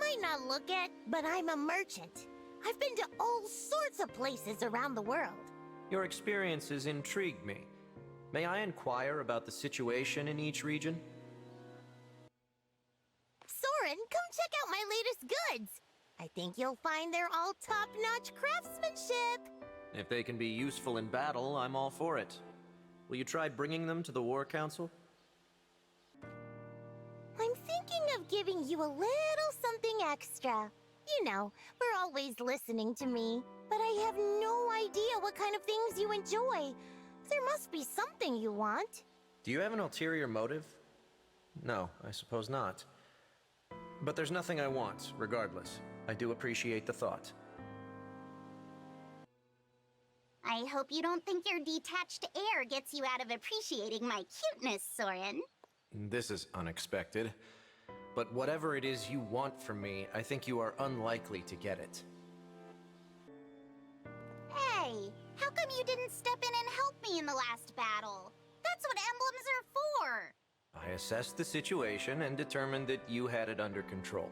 might not look it, but I'm a merchant. I've been to all sorts of places around the world. Your experiences intrigue me. May I inquire about the situation in each region? Soren, come check out my latest goods. I think you'll find they're all top-notch craftsmanship. If they can be useful in battle, I'm all for it. Will you try bringing them to the War Council? I'm thinking of giving you a little something extra. You know, we're always listening to me, but I have no idea what kind of things you enjoy. There must be something you want. Do you have an ulterior motive? No, I suppose not. But there's nothing I want, regardless. I do appreciate the thought. I hope you don't think your detached air gets you out of appreciating my cuteness, Soren. This is unexpected. But whatever it is you want from me, I think you are unlikely to get it. Hey, how come you didn't step in and help me in the last battle? That's what emblems are for! I assessed the situation and determined that you had it under control.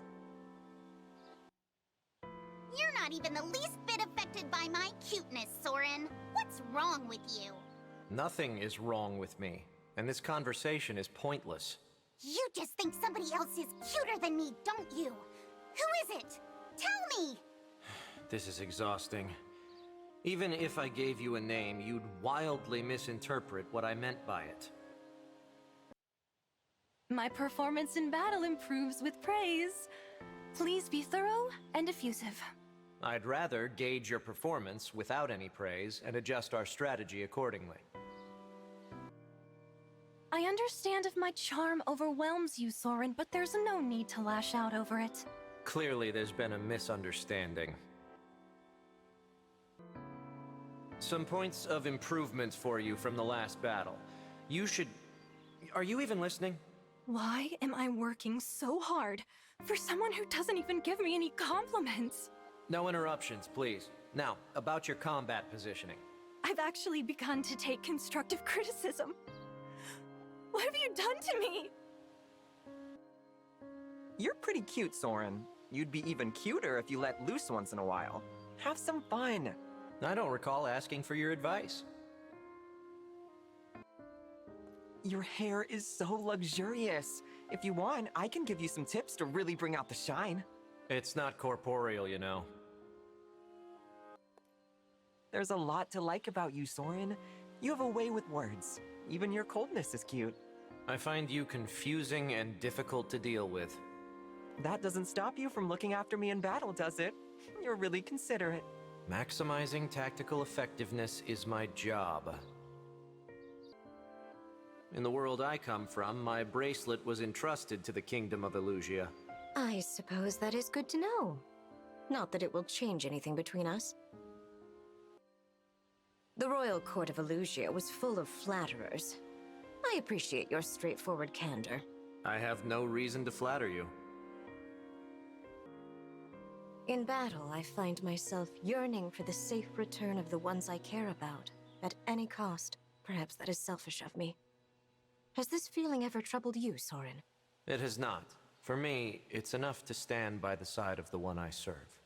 You're not even the least bit affected by my cuteness, Soren. What's wrong with you? Nothing is wrong with me, and this conversation is pointless. You just think somebody else is cuter than me, don't you? Who is it? Tell me! This is exhausting. Even if I gave you a name, you'd wildly misinterpret what I meant by it. My performance in battle improves with praise. Please be thorough and effusive. I'd rather gauge your performance without any praise and adjust our strategy accordingly. I understand if my charm overwhelms you, Soren, but there's no need to lash out over it. Clearly, there's been a misunderstanding. Some points of improvement for you from the last battle. You should... Are you even listening? Why am I working so hard for someone who doesn't even give me any compliments? No interruptions, please. Now, about your combat positioning. I've actually begun to take constructive criticism. What have you done to me? You're pretty cute, Soren. You'd be even cuter if you let loose once in a while. Have some fun. I don't recall asking for your advice. Your hair is so luxurious. If you want, I can give you some tips to really bring out the shine. It's not corporeal, you know. There's a lot to like about you, Soren. You have a way with words. Even your coldness is cute. I find you confusing and difficult to deal with. That doesn't stop you from looking after me in battle, does it? You're really considerate. Maximizing tactical effectiveness is my job. In the world I come from, my bracelet was entrusted to the Kingdom of Elusia. I suppose that is good to know. Not that it will change anything between us. The royal court of Elusia was full of flatterers. I appreciate your straightforward candor. I have no reason to flatter you. In battle, I find myself yearning for the safe return of the ones I care about, at any cost. Perhaps that is selfish of me. Has this feeling ever troubled you, Soren? It has not. For me, it's enough to stand by the side of the one I serve.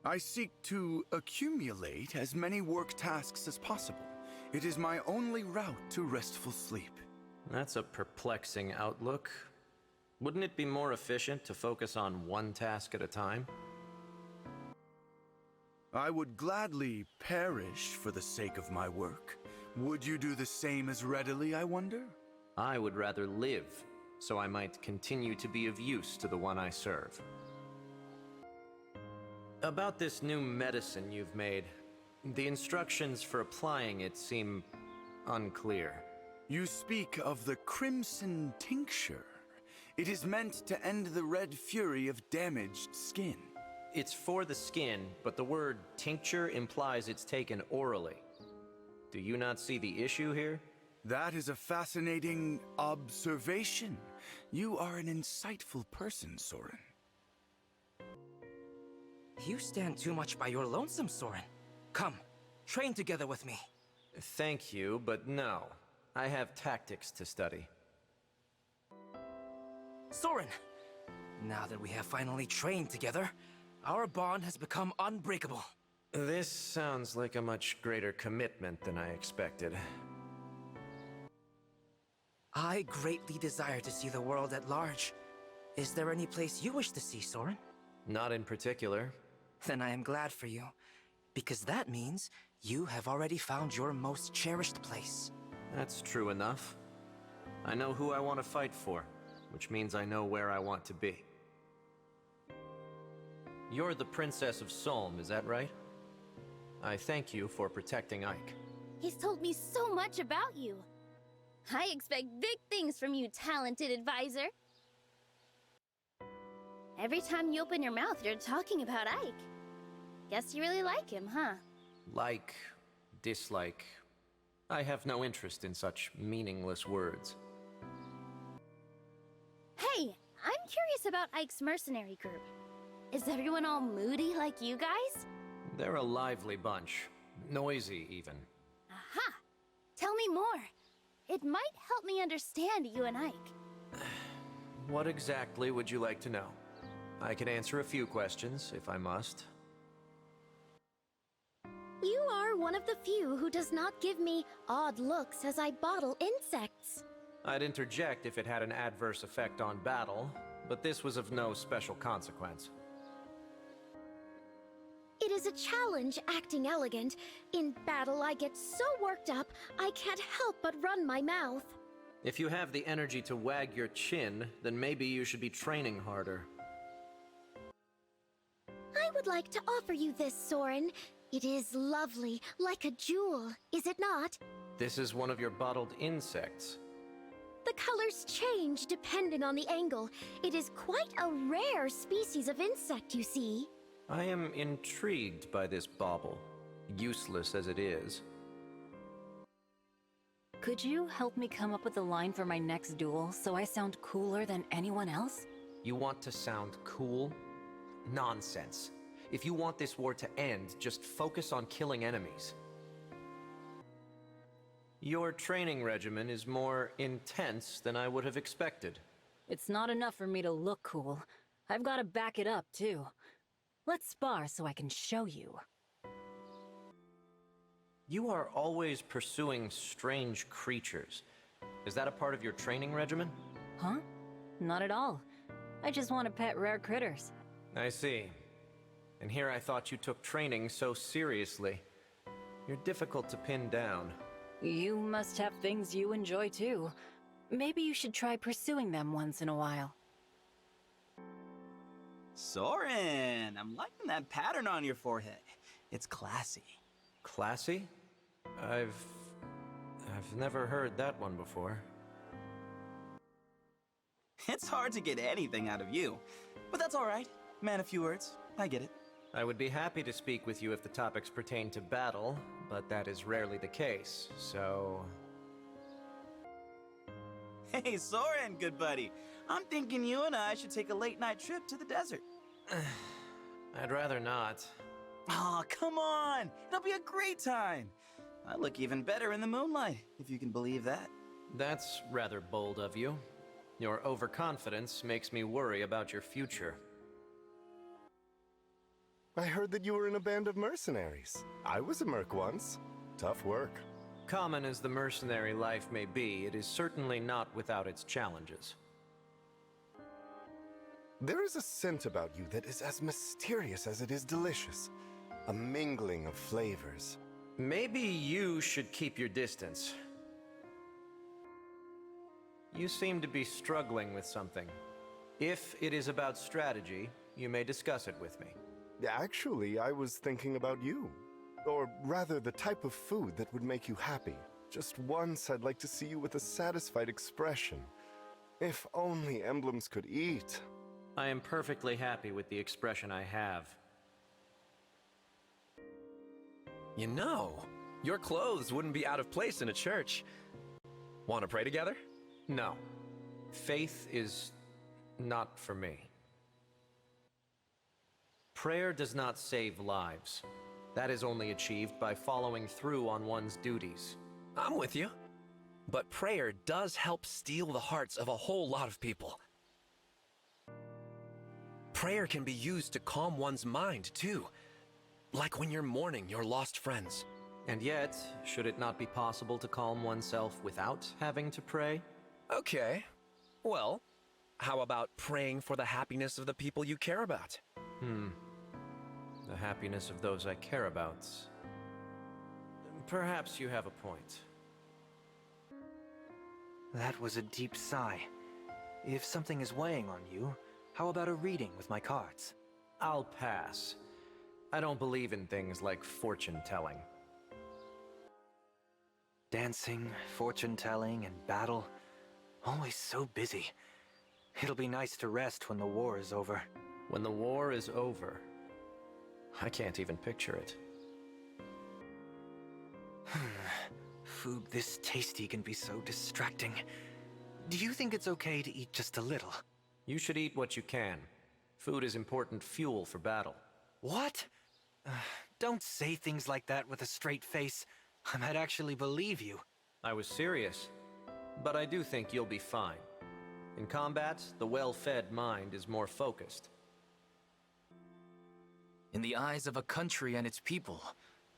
I seek to accumulate as many work tasks as possible. It is my only route to restful sleep. That's a perplexing outlook. Wouldn't it be more efficient to focus on one task at a time? I would gladly perish for the sake of my work. Would you do the same as readily, I wonder? I would rather live, so I might continue to be of use to the one I serve. About this new medicine you've made, the instructions for applying it seem unclear. You speak of the Crimson Tincture. It is meant to end the red fury of damaged skin. It's for the skin, but the word tincture implies it's taken orally. Do you not see the issue here? That is a fascinating observation. You are an insightful person, Soren. You stand too much by your lonesome, Soren. Come, train together with me. Thank you, but no. I have tactics to study. Soren, Now that we have finally trained together, our bond has become unbreakable. This sounds like a much greater commitment than I expected. I greatly desire to see the world at large. Is there any place you wish to see, Soren? Not in particular. Then I am glad for you, because that means you have already found your most cherished place. That's true enough. I know who I want to fight for, which means I know where I want to be. You're the Princess of Solm, is that right? I thank you for protecting Ike. He's told me so much about you. I expect big things from you, talented advisor. Every time you open your mouth, you're talking about Ike. Guess you really like him, huh? Like, dislike. I have no interest in such meaningless words. Hey, I'm curious about Ike's mercenary group. Is everyone all moody like you guys? They're a lively bunch. Noisy, even. Aha! Tell me more. It might help me understand you and Ike. What exactly would you like to know? I can answer a few questions, if I must. You are one of the few who does not give me odd looks as I bottle insects. I'd interject if it had an adverse effect on battle, but this was of no special consequence. It is a challenge acting elegant. In battle, I get so worked up, I can't help but run my mouth. If you have the energy to wag your chin, then maybe you should be training harder. I would like to offer you this, Soren. It is lovely, like a jewel, is it not? This is one of your bottled insects. The colors change depending on the angle. It is quite a rare species of insect, you see. I am intrigued by this bauble, useless as it is. Could you help me come up with a line for my next duel so I sound cooler than anyone else? You want to sound cool? Nonsense. If you want this war to end, just focus on killing enemies. Your training regimen is more intense than I would have expected. It's not enough for me to look cool. I've got to back it up, too. Let's spar so I can show you. You are always pursuing strange creatures. Is that a part of your training regimen? Huh? Not at all. I just want to pet rare critters. I see. And here I thought you took training so seriously. You're difficult to pin down. You must have things you enjoy, too. Maybe you should try pursuing them once in a while. Soren, I'm liking that pattern on your forehead. It's classy. Classy? I've never heard that one before. It's hard to get anything out of you, but that's all right. Man, a few words. I get it. I would be happy to speak with you if the topics pertain to battle, but that is rarely the case, so... Hey, Soren, good buddy. I'm thinking you and I should take a late-night trip to the desert. I'd rather not. Aw, come on! It'll be a great time! I look even better in the moonlight, if you can believe that. That's rather bold of you. Your overconfidence makes me worry about your future. I heard that you were in a band of mercenaries. I was a merc once. Tough work. Common as the mercenary life may be, it is certainly not without its challenges. There is a scent about you that is as mysterious as it is delicious. A mingling of flavors. Maybe you should keep your distance. You seem to be struggling with something. If it is about strategy, you may discuss it with me. Actually, I was thinking about you. Or rather, the type of food that would make you happy. Just once, I'd like to see you with a satisfied expression. If only emblems could eat. I am perfectly happy with the expression I have. You know, your clothes wouldn't be out of place in a church. Want to pray together? No. Faith is not for me. Prayer does not save lives. That is only achieved by following through on one's duties. I'm with you. But prayer does help steal the hearts of a whole lot of people. Prayer can be used to calm one's mind, too. Like when you're mourning your lost friends. And yet, should it not be possible to calm oneself without having to pray? Okay. Well, how about praying for the happiness of the people you care about? The happiness of those I care about. Perhaps you have a point. That was a deep sigh. If something is weighing on you, how about a reading with my cards? I'll pass. I don't believe in things like fortune-telling. Dancing, fortune-telling, and battle. Always so busy. It'll be nice to rest when the war is over. When the war is over? I can't even picture it. Food this tasty can be so distracting. Do you think it's okay to eat just a little? You should eat what you can. Food is important fuel for battle. What? Don't say things like that with a straight face. I might actually believe you. I was serious. But I do think you'll be fine. In combat, the well-fed mind is more focused. In the eyes of a country and its people,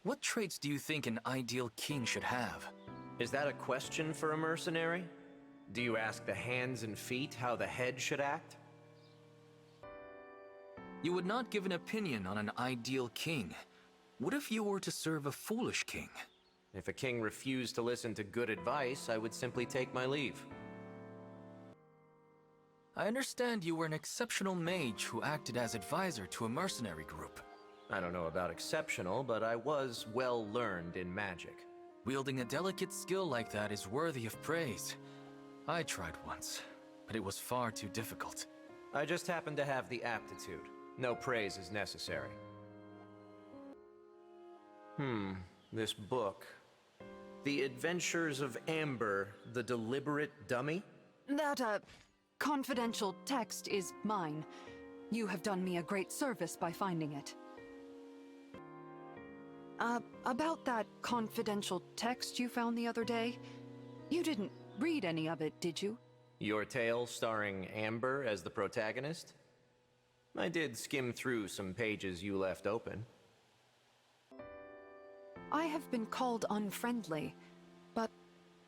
what traits do you think an ideal king should have? Is that a question for a mercenary? Do you ask the hands and feet how the head should act? You would not give an opinion on an ideal king. What if you were to serve a foolish king? If a king refused to listen to good advice, I would simply take my leave. I understand you were an exceptional mage who acted as advisor to a mercenary group. I don't know about exceptional, but I was well learned in magic. Wielding a delicate skill like that is worthy of praise. I tried once, but it was far too difficult. I just happen to have the aptitude. No praise is necessary. This book. The Adventures of Amber, the Deliberate Dummy? That, confidential text is mine. You have done me a great service by finding it. About that confidential text you found the other day, you didn't read any of it, did you? Your tale starring Amber as the protagonist? I did skim through some pages you left open. I have been called unfriendly, but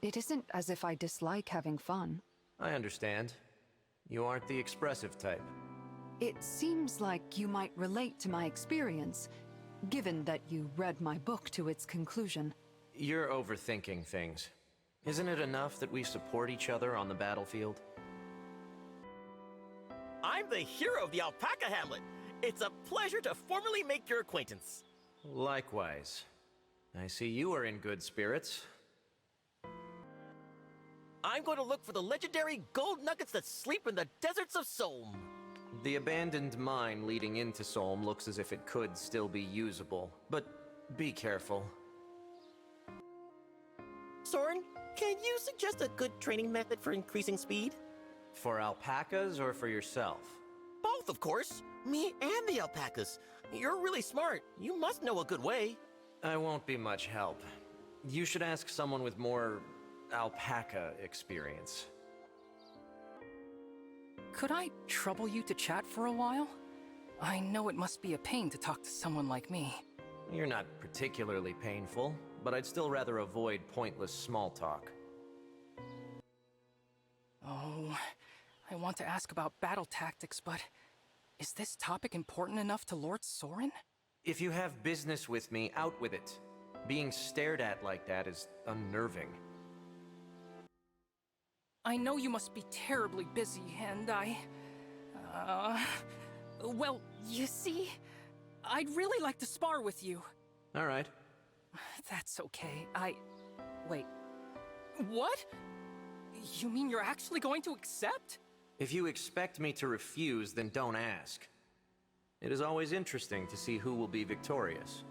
it isn't as if I dislike having fun. I understand. You aren't the expressive type. It seems like you might relate to my experience, given that you read my book to its conclusion. You're overthinking things. Isn't it enough that we support each other on the battlefield? I'm the hero of the Alpaca Hamlet. It's a pleasure to formally make your acquaintance. Likewise. I see you are in good spirits. I'm going to look for the legendary gold nuggets that sleep in the deserts of Solm. The abandoned mine leading into Solm looks as if it could still be usable, but be careful. Soren, can you suggest a good training method for increasing speed? For alpacas or for yourself? Both, of course. Me and the alpacas. You're really smart. You must know a good way. I won't be much help. You should ask someone with more alpaca experience. Could I trouble you to chat for a while? I know it must be a pain to talk to someone like me. You're not particularly painful, but I'd still rather avoid pointless small talk. Oh, I want to ask about battle tactics, but is this topic important enough to Lord Soren? If you have business with me, out with it. Being stared at like that is unnerving. I know you must be terribly busy, and well, you see, I'd really like to spar with you. All right. That's okay. Wait. What? You mean you're actually going to accept? If you expect me to refuse, then don't ask. It is always interesting to see who will be victorious.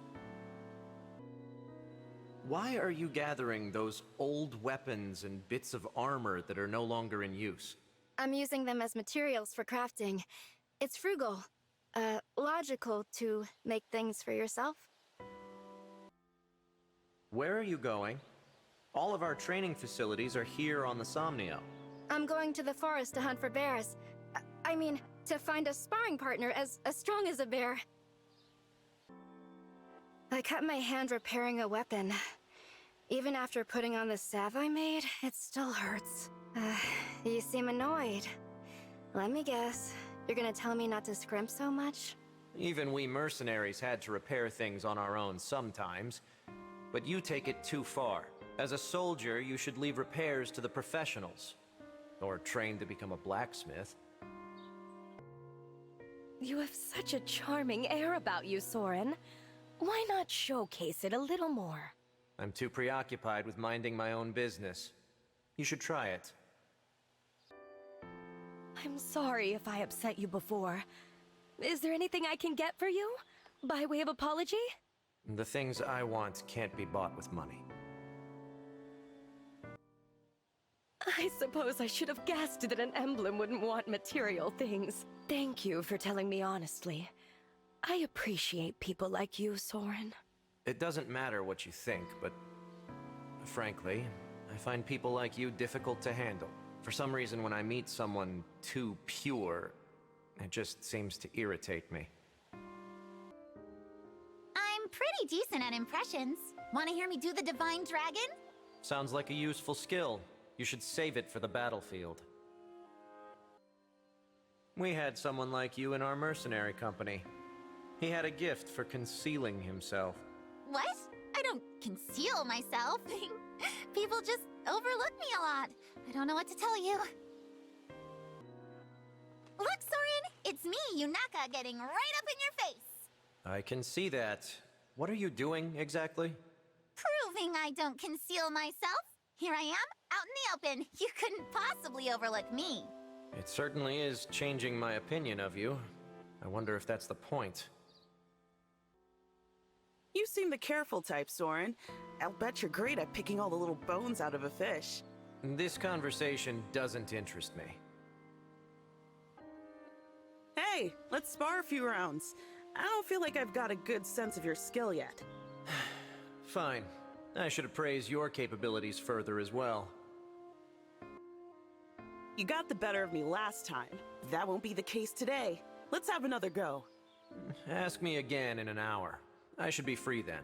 Why are you gathering those old weapons and bits of armor that are no longer in use? I'm using them as materials for crafting. It's frugal, logical to make things for yourself. Where are you going? All of our training facilities are here on the Somnio. I'm going to the forest to hunt for bears. I mean, to find a sparring partner as strong as a bear. I cut my hand repairing a weapon. Even after putting on the salve I made, it still hurts. You seem annoyed. Let me guess. You're gonna tell me not to scrimp so much? Even we mercenaries had to repair things on our own sometimes. But you take it too far. As a soldier, you should leave repairs to the professionals. Or train to become a blacksmith. You have such a charming air about you, Soren. Why not showcase it a little more? I'm too preoccupied with minding my own business. You should try it. I'm sorry if I upset you before. Is there anything I can get for you? By way of apology? The things I want can't be bought with money. I suppose I should have guessed that an emblem wouldn't want material things. Thank you for telling me honestly. I appreciate people like you, Soren. It doesn't matter what you think, but frankly, I find people like you difficult to handle. For some reason, when I meet someone too pure, it just seems to irritate me. I'm pretty decent at impressions. Want to hear me do the Divine Dragon? Sounds like a useful skill. You should save it for the battlefield. We had someone like you in our mercenary company. He had a gift for concealing himself. What? I don't conceal myself. People just overlook me a lot. I don't know what to tell you. Look, Soren! It's me, Yunaka, getting right up in your face! I can see that. What are you doing, exactly? Proving I don't conceal myself. Here I am, out in the open. You couldn't possibly overlook me. It certainly is changing my opinion of you. I wonder if that's the point. You seem the careful type, Soren. I'll bet you're great at picking all the little bones out of a fish. This conversation doesn't interest me. Hey, let's spar a few rounds. I don't feel like I've got a good sense of your skill yet. Fine. I should appraise your capabilities further as well. You got the better of me last time. That won't be the case today. Let's have another go. Ask me again in an hour. I should be free then.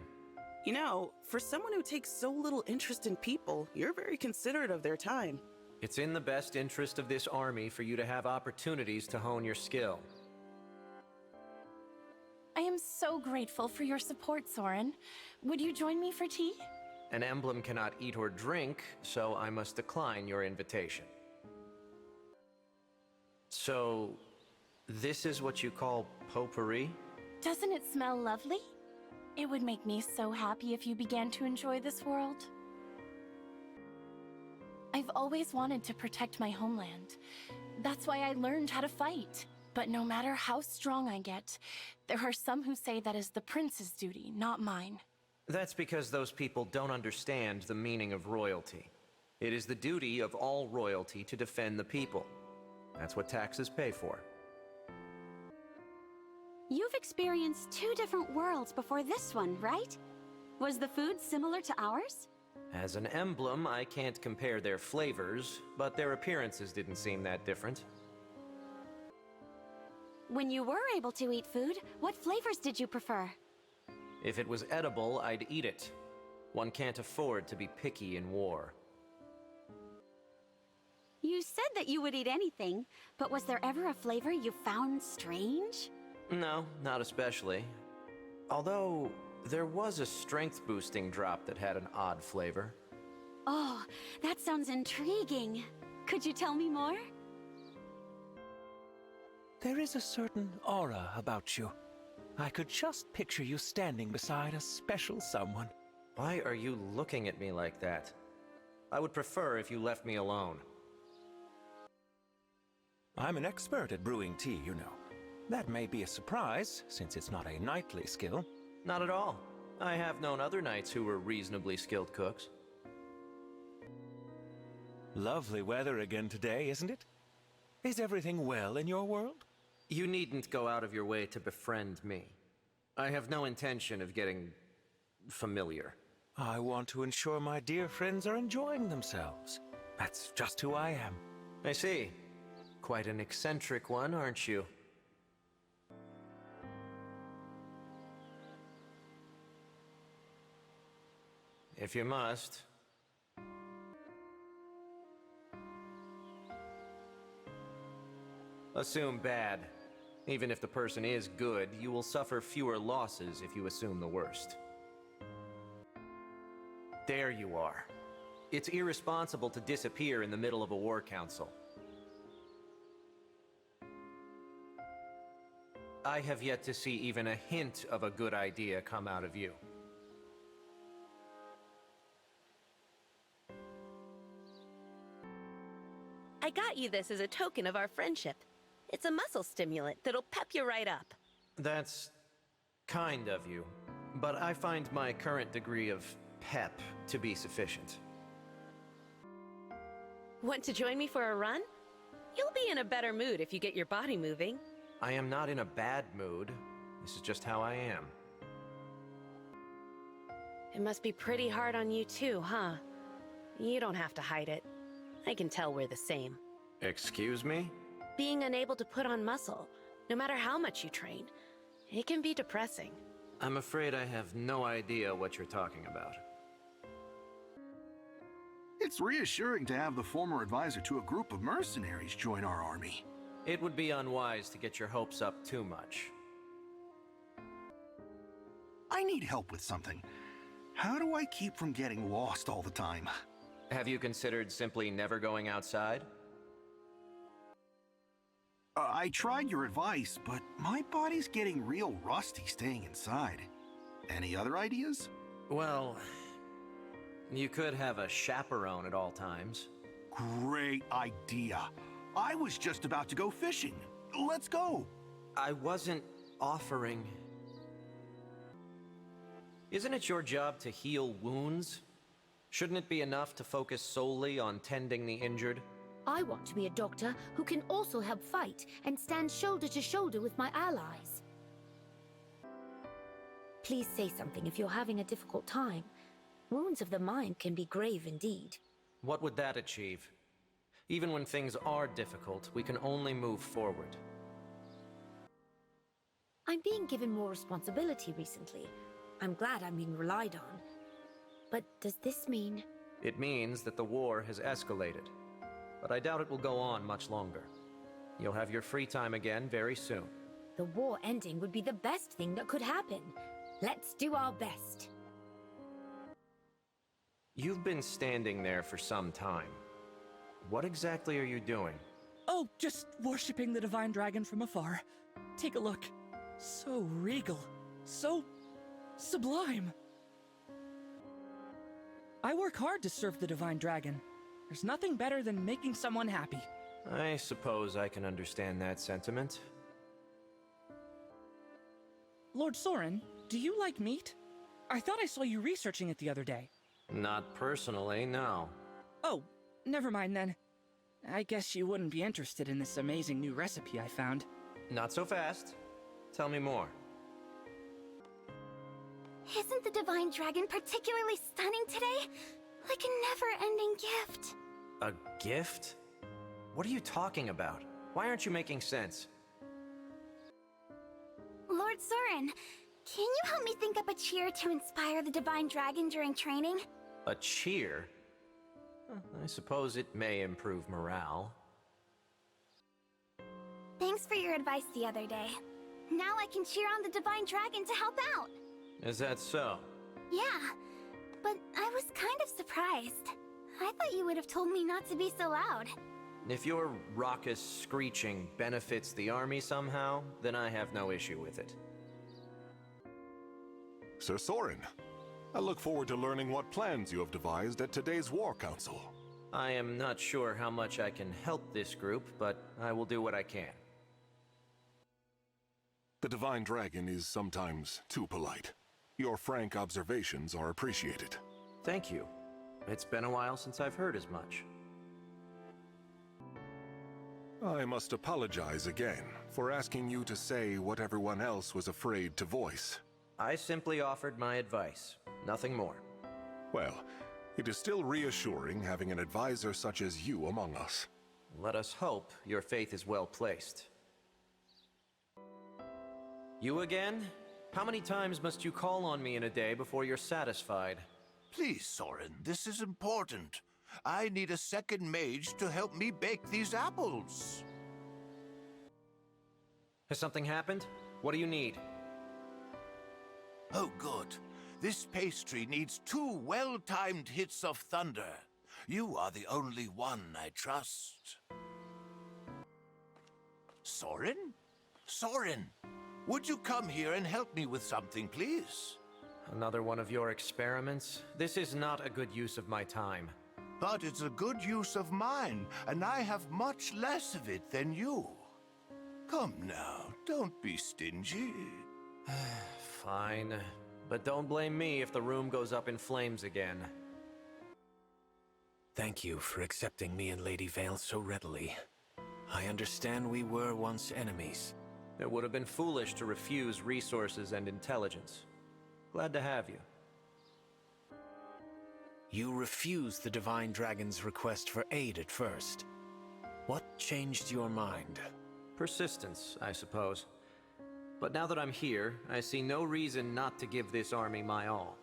You know, for someone who takes so little interest in people, you're very considerate of their time. It's in the best interest of this army for you to have opportunities to hone your skill. I am so grateful for your support, Soren. Would you join me for tea? An emblem cannot eat or drink, so I must decline your invitation. So, this is what you call potpourri? Doesn't it smell lovely? It would make me so happy if you began to enjoy this world. I've always wanted to protect my homeland. That's why I learned how to fight. But no matter how strong I get, there are some who say that is the prince's duty, not mine. That's because those people don't understand the meaning of royalty. It is the duty of all royalty to defend the people. That's what taxes pay for. You've experienced 2 different worlds before this one, right? Was the food similar to ours? As an emblem, I can't compare their flavors, but their appearances didn't seem that different. When you were able to eat food, what flavors did you prefer? If it was edible, I'd eat it. One can't afford to be picky in war. You said that you would eat anything, but was there ever a flavor you found strange? No, not especially. Although, there was a strength-boosting drop that had an odd flavor. Oh, that sounds intriguing. Could you tell me more? There is a certain aura about you. I could just picture you standing beside a special someone. Why are you looking at me like that? I would prefer if you left me alone. I'm an expert at brewing tea, you know. That may be a surprise, since it's not a knightly skill. Not at all. I have known other knights who were reasonably skilled cooks. Lovely weather again today, isn't it? Is everything well in your world? You needn't go out of your way to befriend me. I have no intention of getting familiar. I want to ensure my dear friends are enjoying themselves. That's just who I am. I see. quite an eccentric one, aren't you? If you must. Assume bad. Even if the person is good, you will suffer fewer losses if you assume the worst. There you are. It's irresponsible to disappear in the middle of a war council. I have yet to see even a hint of a good idea come out of you. I got you this as a token of our friendship. It's a muscle stimulant that'll pep you right up. That's kind of you, but I find my current degree of pep to be sufficient. Want to join me for a run? You'll be in a better mood if you get your body moving. I am not in a bad mood. This is just how I am. It must be pretty hard on you too, huh? You don't have to hide it. I can tell we're the same. Excuse me? Being unable to put on muscle, no matter how much you train, it can be depressing. I'm afraid I have no idea what you're talking about. It's reassuring to have the former advisor to a group of mercenaries join our army. It would be unwise to get your hopes up too much. I need help with something. How do I keep from getting lost all the time? Have you considered simply never going outside? I tried your advice, but my body's getting real rusty staying inside. Any other ideas? Well, you could have a chaperone at all times. Great idea. I was just about to go fishing. Let's go. I wasn't offering. Isn't it your job to heal wounds? Shouldn't it be enough to focus solely on tending the injured? I want to be a doctor who can also help fight and stand shoulder to shoulder with my allies. Please say something if you're having a difficult time. Wounds of the mind can be grave indeed. What would that achieve? Even when things are difficult, we can only move forward. I'm being given more responsibility recently. I'm glad I'm being relied on. But does this mean... It means that the war has escalated. But I doubt it will go on much longer. You'll have your free time again very soon. The war ending would be the best thing that could happen. Let's do our best. You've been standing there for some time. What exactly are you doing? Oh, just worshipping the Divine Dragon from afar. Take a look. So regal. So sublime. I work hard to serve the Divine Dragon. There's nothing better than making someone happy. I suppose I can understand that sentiment. Lord Soren, do you like meat? I thought I saw you researching it the other day. Not personally, no. Oh, never mind then. I guess you wouldn't be interested in this amazing new recipe I found. Not so fast. Tell me more. Isn't the Divine Dragon particularly stunning today? Like a never-ending gift. A gift? What are you talking about? Why aren't you making sense? Lord Soren, can you help me think up a cheer to inspire the Divine Dragon during training? A cheer? I suppose it may improve morale. Thanks for your advice the other day. Now I can cheer on the Divine Dragon to help out. Is that so? Yeah, but I was kind of surprised. I thought you would have told me not to be so loud. If your raucous screeching benefits the army somehow, then I have no issue with it. Sir Soren, I look forward to learning what plans you have devised at today's War Council. I am not sure how much I can help this group, but I will do what I can. The Divine Dragon is sometimes too polite. Your frank observations are appreciated. Thank you. It's been a while since I've heard as much. I must apologize again for asking you to say what everyone else was afraid to voice. I simply offered my advice, nothing more. Well, it is still reassuring having an advisor such as you among us. Let us hope your faith is well placed. You again? How many times must you call on me in a day before you're satisfied? Please, Soren, this is important. I need a second mage to help me bake these apples. Has something happened? What do you need? Oh, good. This pastry needs 2 well-timed hits of thunder. You are the only one I trust. Soren? Soren, would you come here and help me with something, please? Another one of your experiments? This is not a good use of my time. But it's a good use of mine, and I have much less of it than you. Come now, don't be stingy. Fine. But don't blame me if the room goes up in flames again. Thank you for accepting me and Lady Vale so readily. I understand we were once enemies. It would have been foolish to refuse resources and intelligence. Glad to have you. You refused the Divine Dragon's request for aid at first. What changed your mind? Persistence, I suppose. But now that I'm here, I see no reason not to give this army my all.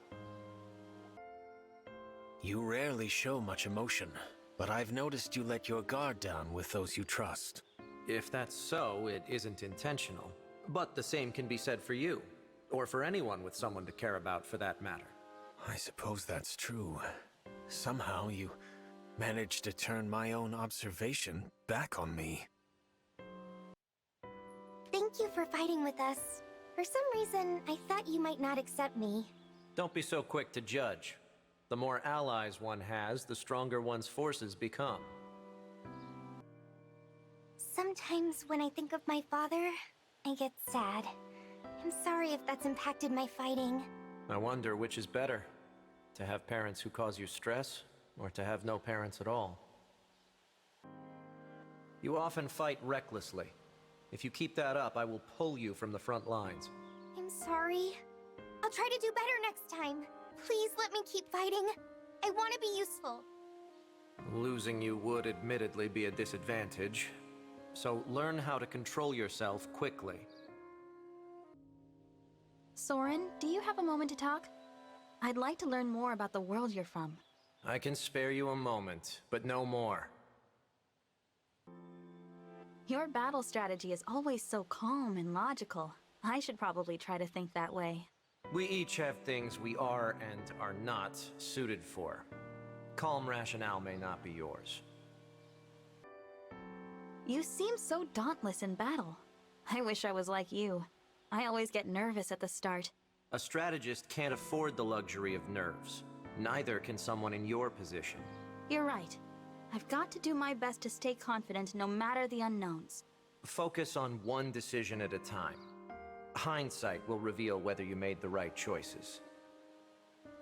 You rarely show much emotion, but I've noticed you let your guard down with those you trust. If that's so, it isn't intentional. But the same can be said for you, or for anyone with someone to care about for that matter. I suppose that's true. Somehow you managed to turn my own observation back on me. Thank you for fighting with us. For some reason, I thought you might not accept me. Don't be so quick to judge. The more allies one has, the stronger one's forces become. Sometimes when I think of my father, I get sad. I'm sorry if that's impacted my fighting. I wonder which is better. To have parents who cause you stress, or to have no parents at all. You often fight recklessly. If you keep that up, I will pull you from the front lines. I'm sorry. I'll try to do better next time. Please let me keep fighting. I want to be useful. Losing you would admittedly be a disadvantage. So learn how to control yourself quickly. Soren, do you have a moment to talk? I'd like to learn more about the world you're from. I can spare you a moment, but no more. Your battle strategy is always so calm and logical. I should probably try to think that way. We each have things we are and are not suited for. Calm rationale may not be yours. You seem so dauntless in battle. I wish I was like you. I always get nervous at the start. A strategist can't afford the luxury of nerves. Neither can someone in your position. You're right. I've got to do my best to stay confident no matter the unknowns. Focus on one decision at a time. Hindsight will reveal whether you made the right choices.